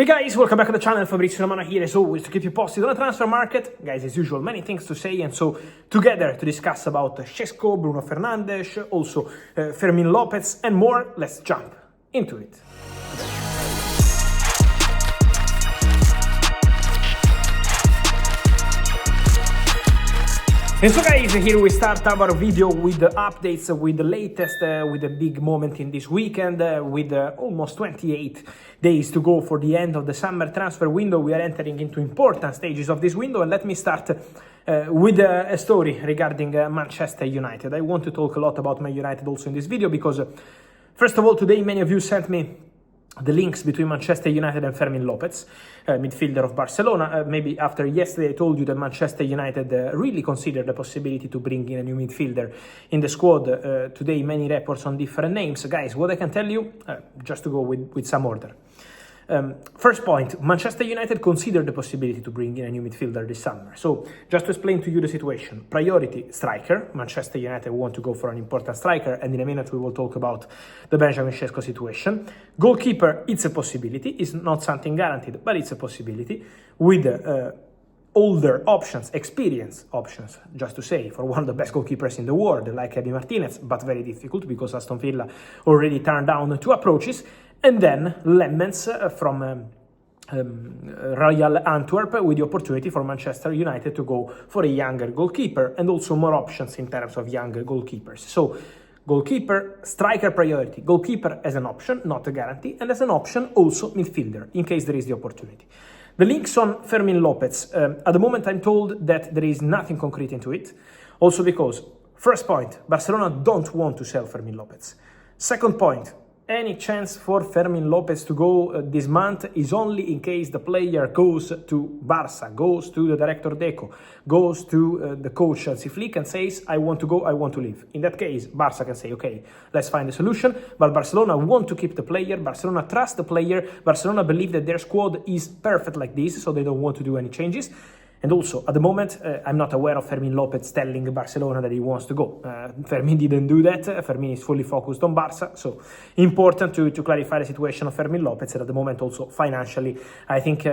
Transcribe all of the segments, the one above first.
Hey guys, welcome back to the channel. Fabrizio Romano here as always to keep you posted on the transfer market. Guys, as usual, many things to say, and so together to discuss about Šeško, Bruno Fernandes, also Fermin Lopez and more, let's jump into it. And so guys, here we start our video with the updates, with the latest, with the big moment in this weekend, with almost 28 days to go for the end of the summer transfer window. We are entering into important stages of this window, and let me start with a story regarding Manchester United. I want to talk a lot about Man United also in this video because, first of all, today many of you sent me the links between Manchester United and Fermin Lopez, midfielder of Barcelona. Maybe after yesterday I told you that Manchester United really considered the possibility to bring in a new midfielder in the squad. Today many reports on different names. Guys, what I can tell you, just to go with some order. First point, Manchester United considered the possibility to bring in a new midfielder this summer. So, just to explain to you the situation. Priority, striker. Manchester United want to go for an important striker, and in a minute we will talk about the Benjamin Sesko situation. Goalkeeper, it's a possibility. It's not something guaranteed, but it's a possibility. With older options, experience options, just to say, for one of the best goalkeepers in the world, like Eddie Martinez, but very difficult because Aston Villa already turned down two approaches. And then Lemmens from Royal Antwerp, with the opportunity for Manchester United to go for a younger goalkeeper and also more options in terms of younger goalkeepers. So goalkeeper, striker priority, goalkeeper as an option, not a guarantee, and as an option also midfielder in case there is the opportunity. The links on Fermin Lopez, at the moment I'm told that there is nothing concrete into it, also because, first point, Barcelona don't want to sell Fermin Lopez. Second point, any chance for Fermin Lopez to go this month is only in case the player goes to Barca, goes to the director Deco, goes to the coach Hansi Flick and says, I want to go, I want to leave. In that case, Barca can say, okay, let's find a solution. But Barcelona want to keep the player, Barcelona trust the player, Barcelona believe that their squad is perfect like this, so they don't want to do any changes. And also, at the moment, I'm not aware of Fermin Lopez telling Barcelona that he wants to go. Fermin didn't do that. Fermin is fully focused on Barca. So, important to clarify the situation of Fermin Lopez. And at the moment, also financially, I think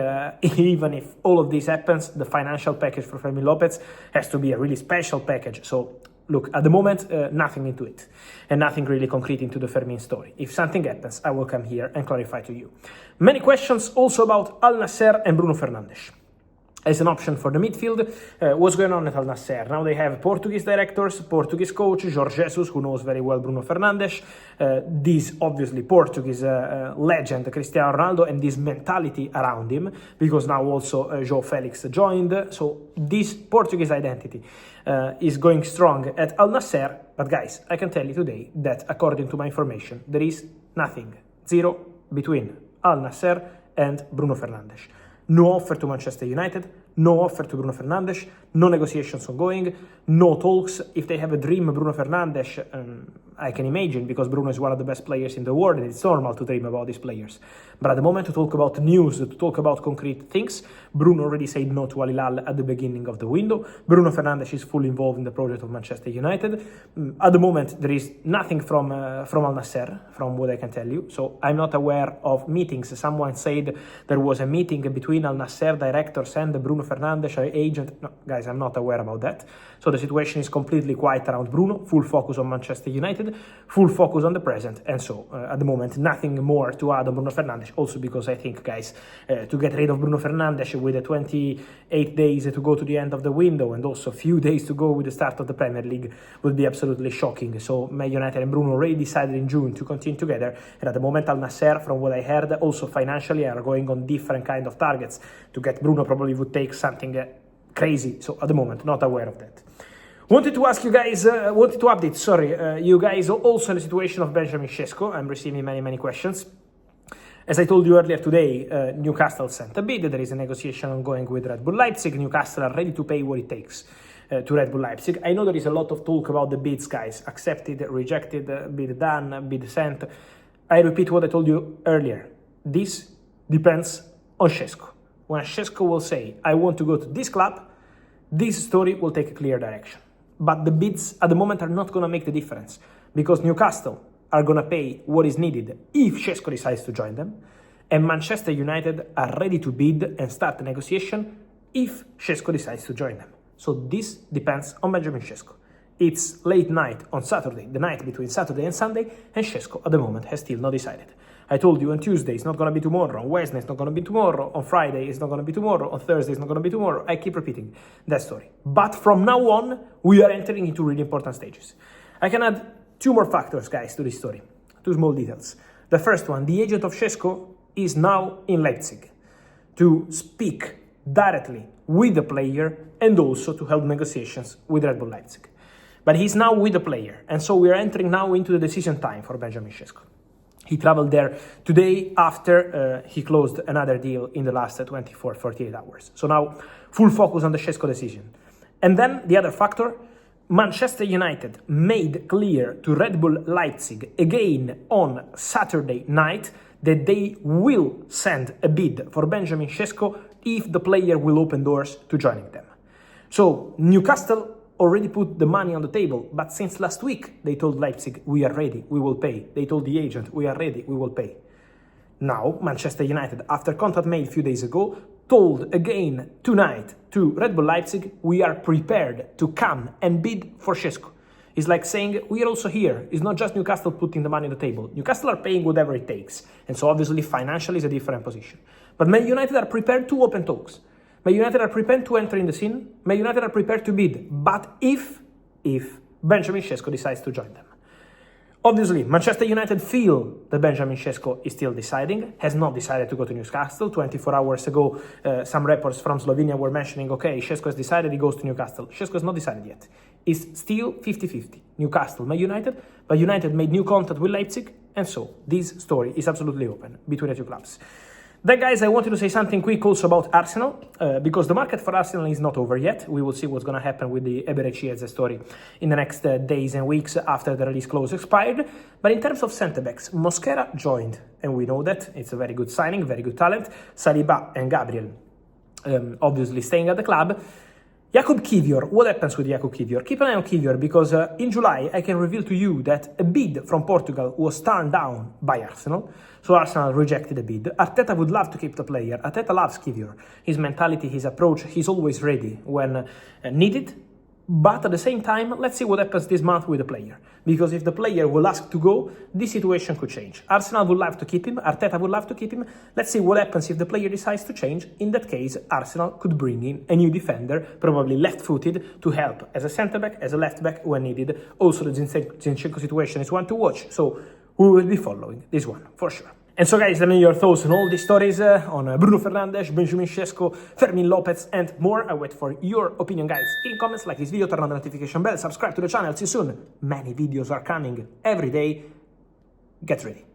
even if all of this happens, the financial package for Fermin Lopez has to be a really special package. So, look, at the moment, nothing into it. And nothing really concrete into the Fermin story. If something happens, I will come here and clarify to you. Many questions also about Al-Nassr and Bruno Fernandes as an option for the midfield. What's going on at Al-Nassr? Now they have Portuguese directors, Portuguese coach, Jorge Jesus, who knows very well Bruno Fernandes, this obviously Portuguese legend Cristiano Ronaldo, and this mentality around him, because now also João Felix joined. So this Portuguese identity is going strong at Al-Nassr. But guys, I can tell you today that according to my information, there is nothing, zero, between Al-Nassr and Bruno Fernandes. No offer to Manchester United, no offer to Bruno Fernandes, no negotiations ongoing, no talks. If they have a dream, Bruno Fernandes, I can imagine, because Bruno is one of the best players in the world, and it's normal to dream about these players. But at the moment, to talk about news, to talk about concrete things, Bruno already said no to Al Hilal at the beginning of the window. Bruno Fernandes is fully involved in the project of Manchester United. At the moment, there is nothing from Al-Nassr, from what I can tell you. So I'm not aware of meetings. Someone said there was a meeting between Al-Nassr directors and Bruno Fernandes, agent. No, guys, I'm not aware about that. So the situation is completely quiet around Bruno, full focus on Manchester United, full focus on the present, and so at the moment nothing more to add on Bruno Fernandes. Also because I think, guys, to get rid of Bruno Fernandes with the 28 days to go to the end of the window and also a few days to go with the start of the Premier League would be absolutely shocking. So Man United and Bruno already decided in June to continue together, and at the moment Al-Nassr, from what I heard, also financially are going on different kind of targets. To get Bruno probably would take something crazy. So at the moment, not aware of that. Wanted to ask you guys, wanted to update, you guys also in the situation of Benjamin Šeško. I'm receiving many questions. As I told you earlier today, Newcastle sent a bid. There is a negotiation ongoing with Red Bull Leipzig. Newcastle are ready to pay what it takes to Red Bull Leipzig. I know there is a lot of talk about the bids, guys. Accepted, rejected, bid done, bid sent. I repeat what I told you earlier. This depends on Šeško. When Šeško will say, I want to go to this club, this story will take a clear direction. But the bids at the moment are not going to make the difference, because Newcastle are going to pay what is needed if Šeško decides to join them, and Manchester United are ready to bid and start a negotiation if Šeško decides to join them. So this depends on Benjamin Šeško. It's late night on Saturday, the night between Saturday and Sunday, and Šeško at the moment has still not decided. I told you on Tuesday it's not going to be tomorrow, on Wednesday it's not going to be tomorrow, on Friday it's not going to be tomorrow, on Thursday it's not going to be tomorrow. I keep repeating that story. But from now on, we are entering into really important stages. I can add two more factors, guys, to this story. Two small details. The first one, the agent of Šeško is now in Leipzig to speak directly with the player and also to help negotiations with Red Bull Leipzig. But he's now with the player, and so we are entering now into the decision time for Benjamin Šeško. He traveled there today after he closed another deal in the last 24, 48 hours. So now, full focus on the Šeško decision. And then the other factor, Manchester United made clear to Red Bull Leipzig again on Saturday night that they will send a bid for Benjamin Šeško if the player will open doors to joining them. So Newcastle already put the money on the table, but since last week they told Leipzig, we are ready, we will pay. They told the agent, we are ready, we will pay. Now, Manchester United, after contact made a few days ago, told again tonight to Red Bull Leipzig, we are prepared to come and bid for Šeško. It's like saying, we are also here. It's not just Newcastle putting the money on the table. Newcastle are paying whatever it takes. And so obviously financially is a different position. But Man United are prepared to open talks. Man United are prepared to enter in the scene. Man United are prepared to bid. But if Benjamin Šeško decides to join them. Obviously, Manchester United feel that Benjamin Šeško is still deciding, has not decided to go to Newcastle. 24 hours ago, some reports from Slovenia were mentioning, okay, Šeško has decided he goes to Newcastle. Šeško has not decided yet. It's still 50-50. Newcastle, Man United, but United made new contact with Leipzig, and so this story is absolutely open between the two clubs. Then, guys, I wanted to say something quick also about Arsenal, because the market for Arsenal is not over yet. We will see what's going to happen with the Eberechi story in the next days and weeks after the release clause expired. But in terms of centre-backs, Mosquera joined, and we know that. It's a very good signing, very good talent. Saliba and Gabriel obviously staying at the club. Jakub Kiwior, what happens with Jakub Kiwior? Keep an eye on Kiwior because in July I can reveal to you that a bid from Portugal was turned down by Arsenal. So Arsenal rejected the bid. Arteta would love to keep the player. Arteta loves Kiwior. His mentality, his approach, he's always ready when needed. But at the same time, let's see what happens this month with the player. Because if the player will ask to go, this situation could change. Arsenal would love to keep him. Arteta would love to keep him. Let's see what happens if the player decides to change. In that case, Arsenal could bring in a new defender, probably left-footed, to help as a centre-back, as a left-back when needed. Also, the Zinchenko situation is one to watch. So we will be following this one, for sure. And so, guys, let me know your thoughts on all these stories, on Bruno Fernandes, Benjamin Šeško, Fermin Lopez, and more. I wait for your opinion, guys. In comments, like this video, turn on the notification bell, subscribe to the channel. See you soon. Many videos are coming every day. Get ready.